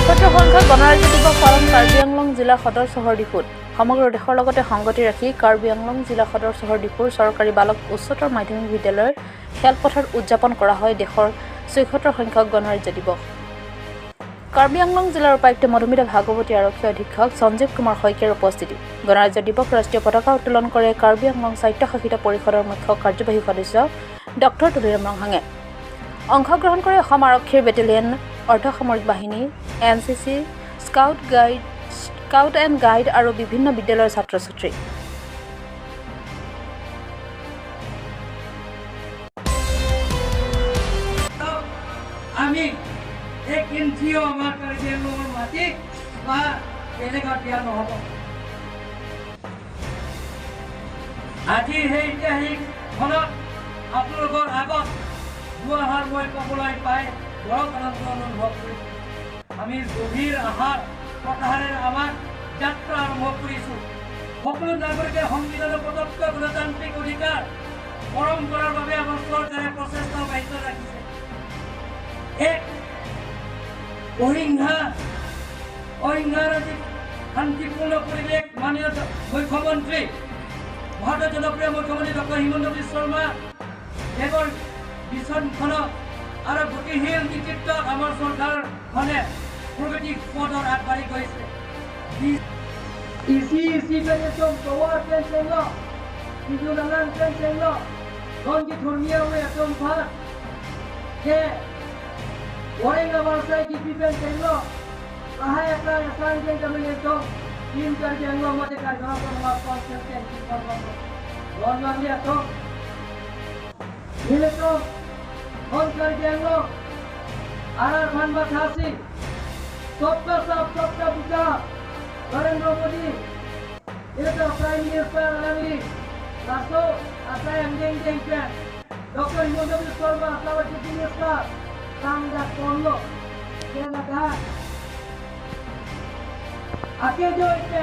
৭৭ সংখ্যক গণৰাজ্য দিৱস পালন কাৰ্বি আংলং জিলা সদৰ চহৰ ডিফুত। সমগ্ৰ দেশৰ লগতে সংগতি ৰাখি কাৰ্বি আংলং জিলা সদৰ চহৰ ডিফুৰ চৰকাৰী বালক উচ্চতৰ মাধ্যমিক বিদ্যালয়ৰ খেলপথাৰত উদযাপন কৰা হয় দেশৰ ৭৪ সংখ্যক গণৰাজ্য দিৱস। কাৰ্বি আংলং জিলাৰ উপায়ুক্ত মধুমিতা ভাগৱতী আৰক্ষী অধীক্ষক সঞ্জীৱ কুমাৰ শইকীয়াৰ উপস্থিতি। গণৰাজ্য দিৱস ৰাষ্ট্ৰীয় পতাকা উত্তোলন কৰে কাৰ্বি আংলং স্বায়ত্তশাসিত পৰিষদৰ মুখ্য কাৰ্যবাহী সদস্য ডক্টৰ তুলিৰাম ৰংহাঙে। অংশগ্ৰহণ কৰে অসম আৰক্ষীৰ বেটেলিয়ন, অৰ্ধসামৰিক বাহিনী, NCC, স্কাউট এণ্ড গাইড আৰু বিভিন্ন বিদ্যালয়ৰ ছাত্ৰ-ছাত্ৰী। আমি এক ইঞ্চিও আমাৰ কাৰ্বি আংলঙৰ মাটি বা বেলেগত দিয়া নহ'ব। আজি সেই ফলত আপোনালোকৰ আগত দুআষাৰ মই ক'বলৈ পাই বৰ আনন্দ অনুভৱ কৰিছোঁ। আমি গভীৰ আহাৰ প্ৰত্যাহাৰেৰে আমাৰ যাত্ৰা আৰম্ভ কৰিছোঁ। সকলো নাগৰিকে সংবিধানৰ প্ৰদত্ত গণতান্ত্ৰিক অধিকাৰ পৰম কৰাৰ বাবে আমাৰ চৰকাৰে প্ৰচেষ্টা অব্যাহত ৰাখিছে। এক অহিংসাৰাজিক শান্তিপূৰ্ণ পৰিৱেশ মাননীয় মুখ্যমন্ত্ৰী, ভাৰতৰ জনপ্ৰিয় মুখ্যমন্ত্ৰী ডক্টৰ হিমন্ত বিশ্ব শৰ্মা দেৱৰ বিচক্ষণ আৰু গতিশীল নেতৃত্বত আমাৰ চৰকাৰখনে প্ৰগতি পথত আগবাঢ়ি গৈছে। Isi penyokong bawah dan sengok, hidupan dan sengok, kongi dunia we tempat, ke orang awal saya kipi dan sengok, ahai akan yang kami letak, tim kerja yang mati kerja orang konsen kipan orang lihat tu, ini tu, kon kerja yang arah banbat hasil, सबका बुका Narendra Modi itu Prime Minister lagi langsung apa yang jeng-jeng Dr. Himanta Biswa Sarma atau Chief Minister sangat perlu dia nak akhir jo itu